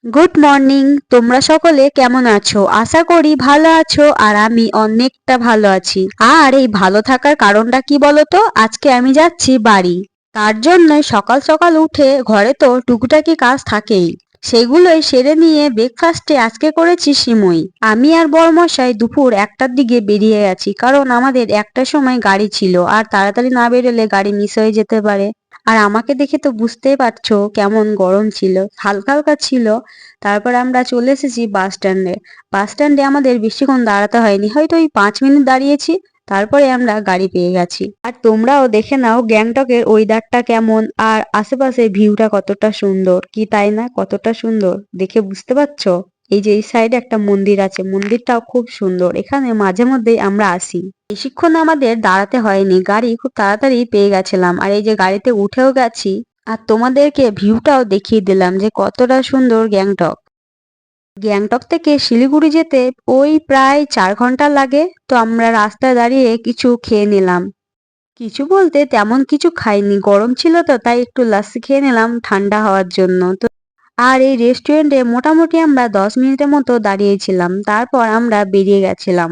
Good morning. তোমরা সকলে কেমন আছো? আশা করি ভালো আছো আর আমি অনেকটা ভালো আছি। আর এই ভালো থাকার কারণটা কি বলো তো? আজকে আমি যাচ্ছি বাড়ি। তার জন্যই সকাল সকাল উঠে ঘরে তো টুকিটাকি কাজ থাকেই, সেগুলোই সেরে নিয়ে ব্রেকফাস্টে আজকে করেছি সিমুই। আমি আর বরমশাই দুপুর 1টার দিকে বেরিয়ে গেছি, কারণ আমাদের 1টার সময় গাড়ি ছিল আর তাড়াতাড়ি না বেরোলে গাড়ি মিস হয়ে যেতে পারে। আর আমাকে দেখে তো বুঝতেই পারছো কেমন গরম ছিল, হালকা হালকা ছিল। তারপর আমরা চলে এসেছি বাস স্ট্যান্ডে। বাস স্ট্যান্ডে আমাদের বেশিক্ষণ দাঁড়াতে হয়নি, হয়তো ওই 5 মিনিট দাঁড়িয়েছি, তারপরে আমরা গাড়ি পেয়ে গেছি। আর তোমরাও দেখে নাও গ্যাংটকের ওয়েদারটা কেমন আর আশেপাশে ভিউটা কতটা সুন্দর, কি তাই না? কতটা সুন্দর দেখে বুঝতে পারছো? এই যে এই সাইডে একটা মন্দির আছে, মন্দিরটাও খুব সুন্দর। এখানে মাঝে মধ্যেই আমরা আসি। বেশিক্ষণ আমাদের দাঁড়াতে হয়নি, গাড়ি খুব তাড়াতাড়ি পেয়ে গেছিলাম। আর এই যে গাড়িতে উঠেও গেছি আর তোমাদেরকে ভিউটাও দেখিয়ে দিলাম যে কতটা সুন্দর গ্যাংটক। গ্যাংটক থেকে শিলিগুড়ি যেতে ওই প্রায় 4 ঘন্টা লাগে। তো আমরা রাস্তায় দাঁড়িয়ে কিছু খেয়ে নিলাম। কিছু বলতে তেমন কিছু খাইনি, গরম ছিল তো তাই একটু লাস্সি খেয়ে নিলাম ঠান্ডা হওয়ার জন্য। তো আর এই রেস্টুরেন্টে মোটামুটি আমরা 10 মিনিটের মতো দাঁড়িয়েছিলাম, তারপর আমরা বেরিয়ে গেছিলাম।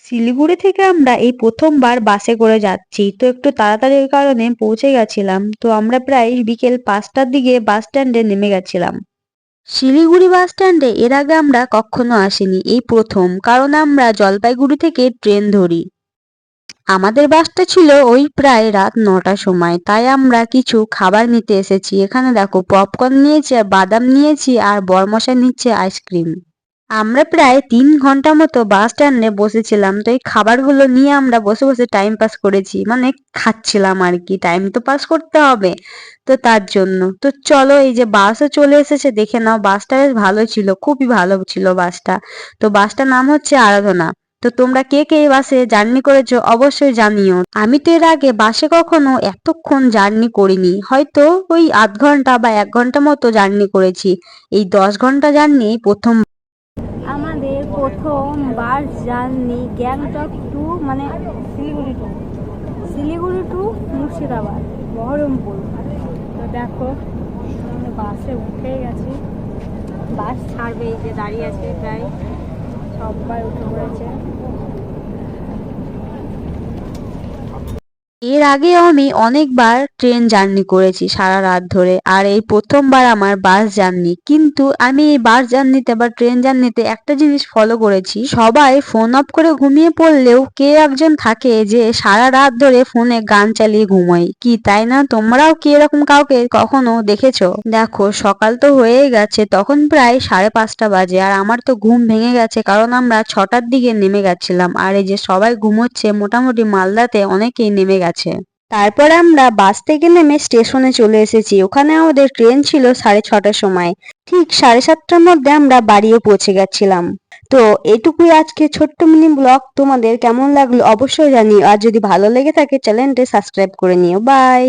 শিলিগুড়ি থেকে আমরা এই প্রথমবার বাসে করে যাচ্ছি, তো একটু তাড়াতাড়ির কারণে পৌঁছে গেছিলাম। তো আমরা প্রায় বিকেল 5টার দিকে বাস স্ট্যান্ডে নেমে গেছিলাম। শিলিগুড়ি বাস স্ট্যান্ডে এর আগে আমরা কখনো আসিনি, এই প্রথম, কারণ আমরা জলপাইগুড়ি থেকে ট্রেন ধরি। আমাদের বাসটা ছিল ওই প্রায় রাত 9টার সময়, তাই আমরা কিছু খাবার নিতে এসেছি। এখানে দেখো পপকর্ন নিয়েছি আর বাদাম নিয়েছি, আর বরমশাই নিচ্ছে আইসক্রিম। আমরা প্রায় 3 ঘন্টা মতো বাস স্ট্যান্ডে বসেছিলাম, তো এই খাবারগুলো নিয়ে আমরা বসে বসে টাইম পাস করেছি, মানে খাচ্ছিলাম আর কি, টাইম তো পাস করতে হবে। তো তার জন্য তো চলো, এই যে বাসও চলে এসেছে, দেখে নাও। বাসটা বেশ ভালো ছিল, খুবই ভালো ছিল বাসটা। তো বাসটার নাম হচ্ছে আরাধনা। তো তোমরা কে কে এই বাসে জার্নি করেছো অবশ্যই জানিও। আমি তো এর আগে বাসে কখনো এতক্ষণ জার্নি করিনি, হয়তো ওই আধ ঘন্টা বা 1 ঘন্টা মতো জার্নি করেছি। এই 10 ঘন্টা জার্নি প্রথম। আমাদের প্রথম বাস জার্নি গ্যাংটক টু, মানে শিলিগুড়ি টু মুর্শিদাবাদ, বহরমপুর। তো দেখো আমরা বাসে উঠে গেছি, বাস ছাড়বে, এই যে দাঁড়িয়ে আছে, প্রায় সবাই উঠে পড়েছে। এর আগেও আমি অনেকবার ট্রেন জার্নি করেছি সারা রাত ধরে, আর এই প্রথমবার আমার বাস জার্নি। কিন্তু আমি এই বাস জার্নিতে বা ট্রেন জার্নিতে একটা জিনিস ফলো করেছি, সবাই ফোন অফ করে ঘুমিয়ে পড়লেও কে একজন থাকে যে সারা রাত ধরে ফোনে গান চালিয়ে ঘুমায়, কি তাই না? তোমরাও কি এরকম কাউকে কখনো দেখেছো? দেখো সকাল তো হয়েই গেছে, তখন প্রায় 5:30 বাজে, আর আমার তো ঘুম ভেঙে গেছে, কারণ আমরা 6টার দিকে নেমে গেছিলাম। আর এই যে সবাই ঘুমোচ্ছে, মোটামুটি মালদাতে অনেকেই নেমে গেছে। তারপর আমরা বাস থেকে নেমে স্টেশনে চলে এসেছি। ওখানে আমাদের ট্রেন ছিল 6:30টার সময়। ঠিক 7:30টার মধ্যে আমরা বাড়িও পৌঁছে গেছিলাম। তো এটুকুই আজকে ছোট্ট মিনি ব্লগ। তোমাদের কেমন লাগলো অবশ্যই জানিও, আর যদি ভালো লেগে থাকে চ্যানেলটি সাবস্ক্রাইব করে নিও। বাই।